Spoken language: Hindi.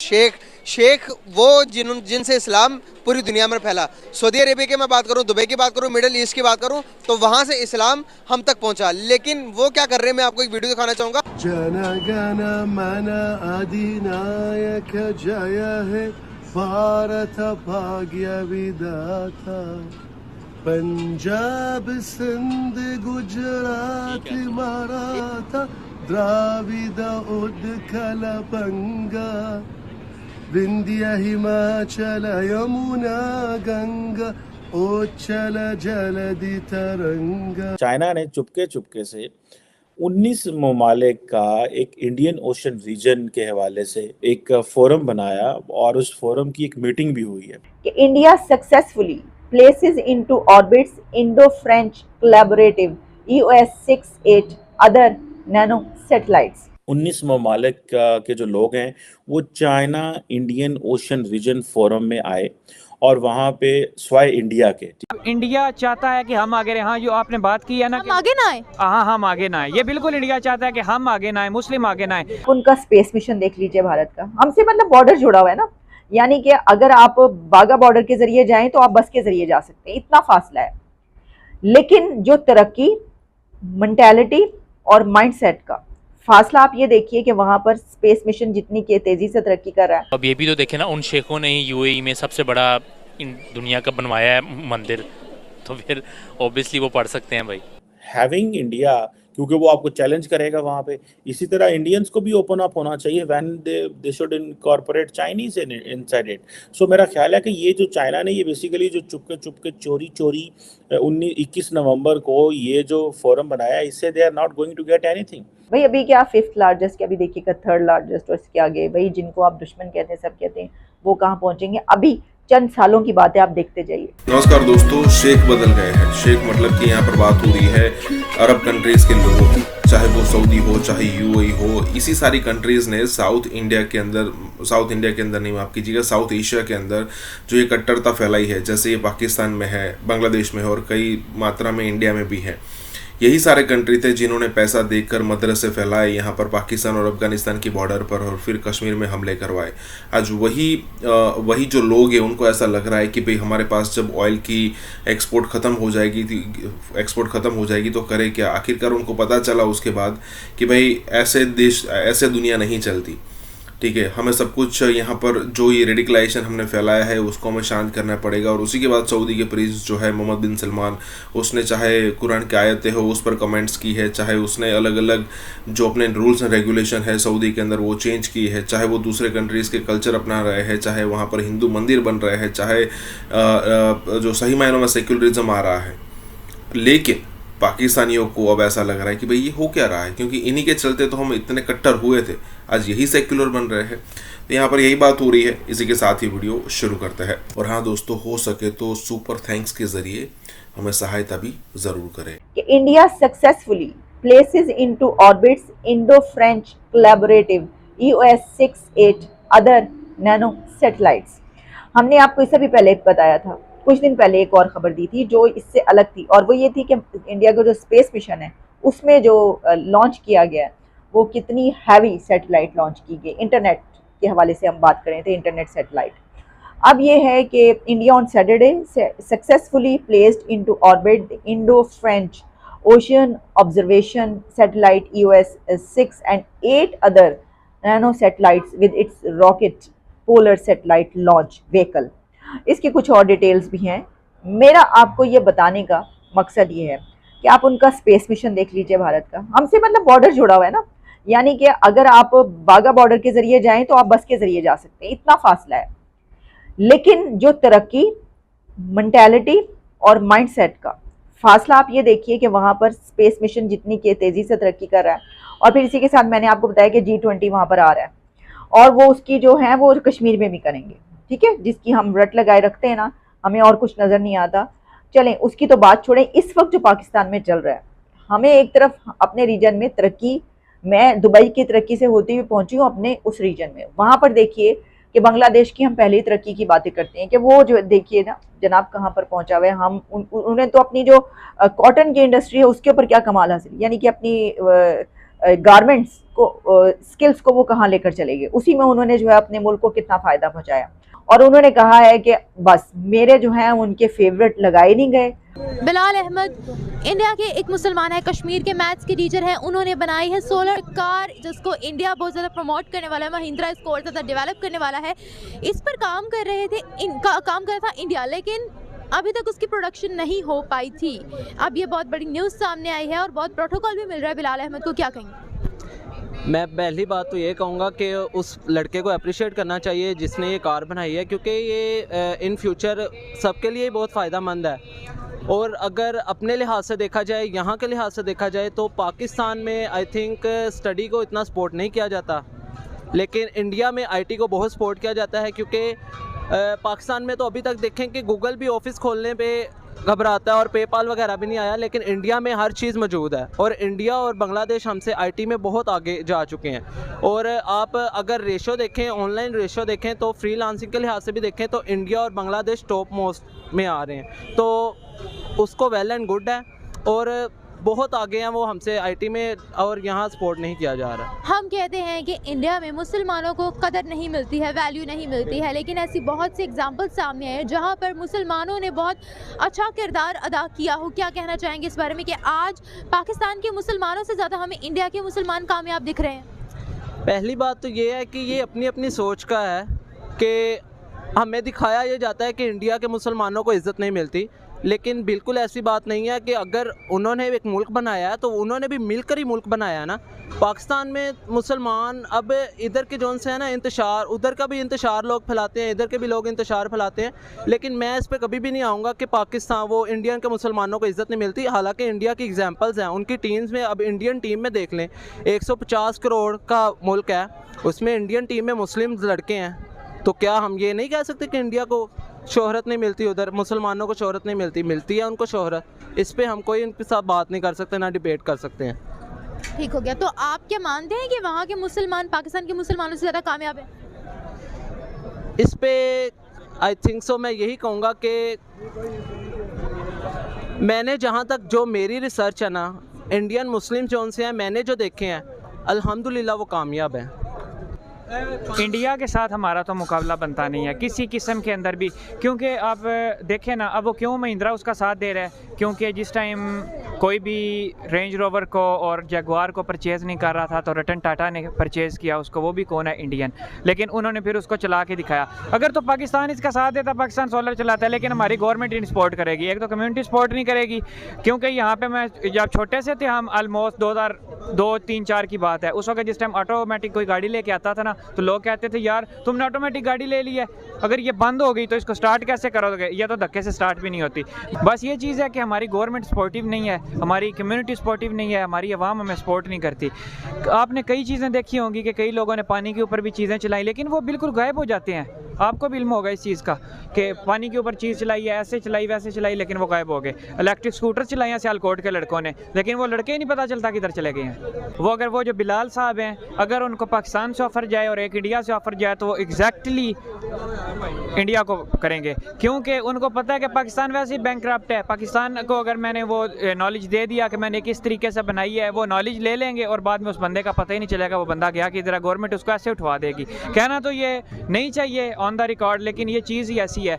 शेख वो जिनसे इस्लाम पूरी दुनिया में फैला। सऊदी अरेबिया की मैं बात करूं, दुबई की बात करूं, मिडिल ईस्ट की बात करूं, तो वहां से इस्लाम हम तक पहुंचा। लेकिन वो क्या कर रहे हैं, मैं आपको एक वीडियो दिखाना चाहूंगा। जन गण मन अधिनायक जय है, भारत भाग्य विधाता, पंजाब सिंध गुजरात मराठा द्राविड उत्कल बंगा, विंध्य हिमाचल यमुना गंगा, उच्चल जलधि तरंगा। चाइना ने चुपके चुपके से 19 ममालिक का एक इंडियन ओशन रीजन के हवाले से एक फोरम बनाया और उस फोरम की एक मीटिंग भी हुई है कि India successfully places into orbits Indo-French collaborative EOS-68 other nano satellites. 19 ममालिक के जो लोग हैं वो China Indian Ocean region forum में आए और वहाँ पे स्वाय इंडिया के इंडिया चाहता है कि हम आगे रहे। हाँ, जो आपने बात की है ना, हम आगे ना आए। हाँ, हम आगे ना आए। ये बिल्कुल इंडिया चाहता है कि हम आगे ना आए, मुस्लिम आगे ना आए। उनका स्पेस मिशन देख लीजिए भारत का, हमसे मतलब बॉर्डर जुड़ा हुआ है ना, यानी कि अगर आप बागा बॉर्डर के जरिए जाएं तो आप बस के जरिए जा सकते हैं, इतना फासला है। लेकिन जो तरक्की, मेंटालिटी और माइंडसेट का फासला आप ये देखिए कि वहां पर स्पेस मिशन जितनी के तेजी से तरक्की कर रहा है। अब ये भी तो देखे ना, उन शेखों ने ही यूएई में सबसे बड़ा दुनिया का बनवाया है मंदिर, तो फिर ऑब्वियसली वो पढ़ सकते हैं भाई। हैविंग इंडिया, क्योंकि वो आपको चैलेंज करेगा वहाँ पे। इसी तरह इंडियंस को भी ओपन अप होना चाहिए when they should incorporate Chinese inside it. So मेरा ख्याल है कि ये जो चाइना ने ये बेसिकली जो चुपके चोरी 21 नवंबर को ये जो फोरम बनाया, इससे they are not going to get anything. भाई अभी क्या 5th लार्जेस्ट, अभी देखिएगा 3rd लार्जेस्ट, और इसके आगे भाई जिनको आप दुश्मन कहते हैं, सब कहते हैं, वो कहाँ पहुंचेंगे। अभी चंद सालों की बात है, आप देखते जाइए। नमस्कार दोस्तों, शेख बदल गए हैं। शेख मतलब कि यहाँ पर बात हो रही है अरब कंट्रीज के लोगों की, चाहे वो सऊदी हो चाहे यूएई हो। इसी सारी कंट्रीज ने साउथ इंडिया के अंदर नहीं, माफ कीजिएगा, साउथ एशिया के अंदर जो ये कट्टरता फैलाई है, जैसे ये पाकिस्तान में है, बांग्लादेश में है और कई मात्रा में इंडिया में भी है। यही सारे कंट्री थे जिन्होंने पैसा देकर मदरसे फैलाए यहाँ पर पाकिस्तान और अफगानिस्तान की बॉर्डर पर, और फिर कश्मीर में हमले करवाए। आज वही जो लोग हैं उनको ऐसा लग रहा है कि भाई हमारे पास जब ऑयल की एक्सपोर्ट ख़त्म हो जाएगी तो करे क्या। आखिरकार उनको पता चला उसके बाद कि भाई ऐसे दुनिया नहीं चलती। ठीक है, हमें सब कुछ यहाँ पर जो ये रेडिकलाइजेशन हमने फैलाया है उसको हमें शांत करना पड़ेगा। और उसी के बाद सऊदी के प्रिंस जो है मोहम्मद बिन सलमान, उसने चाहे कुरान की आयतें हो उस पर कमेंट्स की है, चाहे उसने अलग अलग जो अपने रूल्स एंड रेगुलेशन है सऊदी के अंदर वो चेंज की है, चाहे वो दूसरे कंट्रीज़ के कल्चर अपना रहे हैं, चाहे वहाँ पर हिंदू मंदिर बन रहे हैं, चाहे जो सही मायनों में सेक्युलरिज्म आ रहा है। लेकिन पाकिस्तानियों को अब ऐसा लग रहा है कि भाई ये हो क्या रहा है, क्योंकि इन्हीं के चलते तो हम इतने कट्टर हुए थे, आज यही सेक्युलर बन रहे हैं। तो यहाँ पर यही बात हो रही है। इसी के साथ ही वीडियो शुरू करते हैं। और हाँ दोस्तों, हो सके तो सुपर थैंक्स के जरिए हमें सहायता भी जरूर करें। कि India successfully places into orbits Indo-French collaborative EOS-68 other nano satellites. हमने आपको इससे भी पहले बताया था, कुछ दिन पहले एक और खबर दी थी जो इससे अलग थी, और वो ये थी कि इंडिया का जो स्पेस मिशन है उसमें जो लॉन्च किया गया वो कितनी हैवी सैटेलाइट लॉन्च की गई। इंटरनेट के हवाले से हम बात करें तो इंटरनेट सैटेलाइट। अब ये है कि India on Saturday successfully placed into orbit the Indo French ocean observation satellite EOS-6 and 8 other nano satellites with its rocket polar satellite launch vehicle. इसकी कुछ और डिटेल्स भी हैं। मेरा आपको ये बताने का मकसद ये है कि आप उनका स्पेस मिशन देख लीजिए भारत का, हमसे मतलब बॉर्डर जुड़ा हुआ है ना, यानी कि अगर आप बागा बॉर्डर के जरिए जाएं तो आप बस के जरिए जा सकते हैं, इतना फासला है। लेकिन जो तरक्की, मेंटालिटी और माइंडसेट का फासला आप ये देखिए कि वहाँ पर स्पेस मिशन जितनी के तेजी से तरक्की कर रहा है। और फिर इसी के साथ मैंने आपको बताया कि G20 वहाँ पर आ रहा है, और वो उसकी जो है वो कश्मीर में भी करेंगे, ठीक है, जिसकी हम रट लगाए रखते हैं ना, हमें और कुछ नज़र नहीं आता। चलें उसकी तो बात छोड़ें, इस वक्त जो पाकिस्तान में चल रहा है, हमें एक तरफ अपने रीजन में तरक्की, मैं दुबई की तरक्की से होती हुई पहुंची हूँ अपने उस रीजन में, वहाँ पर देखिए कि बांग्लादेश की हम पहले ही तरक्की की बातें करते हैं कि वो जो देखिए ना जनाब कहाँ पर पहुँचा हुआ है। हम उन्हें तो अपनी जो कॉटन की इंडस्ट्री है उसके ऊपर क्या कमाल हासिल, यानी कि अपनी गारमेंट्स को, स्किल्स को वो कहाँ लेकर चले गए। उसी में उन्होंने जो है अपने मुल्क को कितना फ़ायदा पहुँचाया। और उन्होंने कहा है कि बस मेरे जो हैं उनके फेवरेट लगाए नहीं गए। बिलाल अहमद इंडिया के एक मुसलमान है, कश्मीर के मैथ्स के टीचर हैं। उन्होंने बनाई है सोलर कार, जिसको इंडिया बहुत ज़्यादा प्रमोट करने वाला है, महिंद्रा इसको और ज़्यादा डेवलप करने वाला है। इस पर काम कर रहे थे, काम कर रहा था इंडिया, लेकिन अभी तक उसकी प्रोडक्शन नहीं हो पाई थी। अब ये बहुत बड़ी न्यूज़ सामने आई है और बहुत प्रोटोकॉल भी मिल रहा है। बिलाल अहमद को क्या कहेंगे? मैं पहली बात तो ये कहूँगा कि उस लड़के को अप्रिशिएट करना चाहिए जिसने ये कार बनाई है, क्योंकि ये इन फ्यूचर सबके लिए बहुत फ़ायदेमंद है। और अगर अपने लिहाज से देखा जाए, यहाँ के लिहाज से देखा जाए, तो पाकिस्तान में आई थिंक स्टडी को इतना सपोर्ट नहीं किया जाता, लेकिन इंडिया में आईटी को बहुत सपोर्ट किया जाता है। क्योंकि पाकिस्तान में तो अभी तक देखें कि गूगल भी ऑफिस खोलने पे घबराता है और पेपाल वगैरह भी नहीं आया, लेकिन इंडिया में हर चीज़ मौजूद है। और इंडिया और बांग्लादेश हमसे आईटी में बहुत आगे जा चुके हैं। और आप अगर रेशो देखें, ऑनलाइन रेशो देखें, तो फ्रीलांसिंग के लिहाज से भी देखें तो इंडिया और बांग्लादेश टॉप मोस्ट में आ रहे हैं। तो उसको वेल एंड गुड है और बहुत आगे हैं वो हमसे आईटी में, और यहाँ सपोर्ट नहीं किया जा रहा। हम कहते हैं कि इंडिया में मुसलमानों को कदर नहीं मिलती है, वैल्यू नहीं मिलती है, लेकिन ऐसी बहुत सी एग्जांपल सामने आए जहाँ पर मुसलमानों ने बहुत अच्छा किरदार अदा किया हो। क्या कहना चाहेंगे इस बारे में कि आज पाकिस्तान के मुसलमानों से ज़्यादा हमें इंडिया के मुसलमान कामयाब दिख रहे हैं? पहली बात तो ये है कि ये अपनी अपनी सोच का है कि हमें दिखाया ये जाता है कि इंडिया के मुसलमानों को इज़्ज़त नहीं मिलती, लेकिन बिल्कुल ऐसी बात नहीं है कि अगर उन्होंने एक मुल्क बनाया है तो उन्होंने भी मिलकर ही मुल्क बनाया है ना। पाकिस्तान में मुसलमान अब इधर के जोन से है ना इंतशार, उधर का भी इंतशार लोग फैलाते हैं, इधर के भी लोग इंतशार फैलाते हैं, लेकिन मैं इस पर कभी भी नहीं आऊँगा कि पाकिस्तान वो इंडियन के मुसलमानों को इज़्ज़त नहीं मिलती। हालांकि इंडिया की एग्जांपल्स हैं, उनकी टीम्स में, अब इंडियन टीम में देख लें, 150 करोड़ का मुल्क है, उसमें इंडियन टीम में मुस्लिम लड़के हैं, तो क्या हम ये नहीं कह सकते कि इंडिया को शोहरत नहीं मिलती, उधर मुसलमानों को शोहरत नहीं मिलती? मिलती है उनको शोहरत। इस पे हम कोई इनके साथ बात नहीं कर सकते, ना डिबेट कर सकते हैं। ठीक हो गया। तो आप क्या मानते हैं कि वहाँ के मुसलमान पाकिस्तान के मुसलमानों से ज़्यादा कामयाब हैं? इस पे आई थिंक सो मैं यही कहूँगा कि मैंने जहाँ तक जो मेरी रिसर्च है ना, इंडियन मुस्लिम जोन से हैं, मैंने जो देखे हैं अल्हम्दुलिल्लाह वो कामयाब हैं। इंडिया के साथ हमारा तो मुकाबला बनता नहीं है किसी किस्म के अंदर भी, क्योंकि आप देखें ना, अब वो क्यों महिंद्रा उसका साथ दे रहा है, क्योंकि जिस टाइम कोई भी रेंज रोवर को और जगुआर को परचेज़ नहीं कर रहा था तो रतन टाटा ने परचेज़ किया उसको, वो भी कौन है? इंडियन। लेकिन उन्होंने फिर उसको चला के दिखाया। अगर तो पाकिस्तान इसका साथ देता, पाकिस्तान सोलर चलाता है, लेकिन हमारी गवर्नमेंट इन सपोर्ट करेगी, एक तो कम्युनिटी सपोर्ट नहीं करेगी। क्योंकि यहाँ पर मैं जब छोटे से थे हम, ऑलमोस्ट 2002-3-4 की बात है, उस वक्त जिस टाइम ऑटोमेटिक कोई गाड़ी लेके आता था ना, तो लोग कहते थे यार तुमने ऑटोमेटिक गाड़ी ले ली है, अगर ये बंद हो गई तो इसको स्टार्ट कैसे करोगे? ये तो धक्के से स्टार्ट भी नहीं होती। बस ये चीज़ है कि हमारी गवर्नमेंट सपोर्टिव नहीं है, हमारी कम्युनिटी सपोर्टिव नहीं है, हमारी आवाम हमें सपोर्ट नहीं करती। आपने कई चीज़ें देखी होंगी कि कई लोगों ने पानी के ऊपर भी चीज़ें चलाई, लेकिन वो बिल्कुल गायब हो जाते हैं। आपको भी इल्म होगा इस चीज़ का कि पानी के ऊपर चीज़ चलाई है, ऐसे चलाई वैसे चलाई, लेकिन वो गायब हो गए। इलेक्ट्रिक स्कूटर चलाई हैं सियालकोट के लड़कों ने, लेकिन वो लड़के ही नहीं पता चलता किधर चले गए हैं। वो अगर वो जो बिलाल साहब हैं, अगर उनको पाकिस्तान से ऑफ़र जाए और एक इंडिया से ऑफ़र जाए तो वो एग्जैक्टली इंडिया को करेंगे, क्योंकि उनको पता है कि पाकिस्तान वैसे ही बैंकक्रप्ट है। पाकिस्तान को अगर मैंने वो नॉलेज दे दिया कि मैंने किस तरीके से बनाई है, वो नॉलेज ले लेंगे और बाद में उस बंदे का पता ही नहीं चलेगा वो बंदा गया कि इधर, गवर्नमेंट उसको ऐसे उठवा देगी। कहना तो ये नहीं चाहिए ऑन द रिकॉर्ड, लेकिन ये चीज़ ही ऐसी है।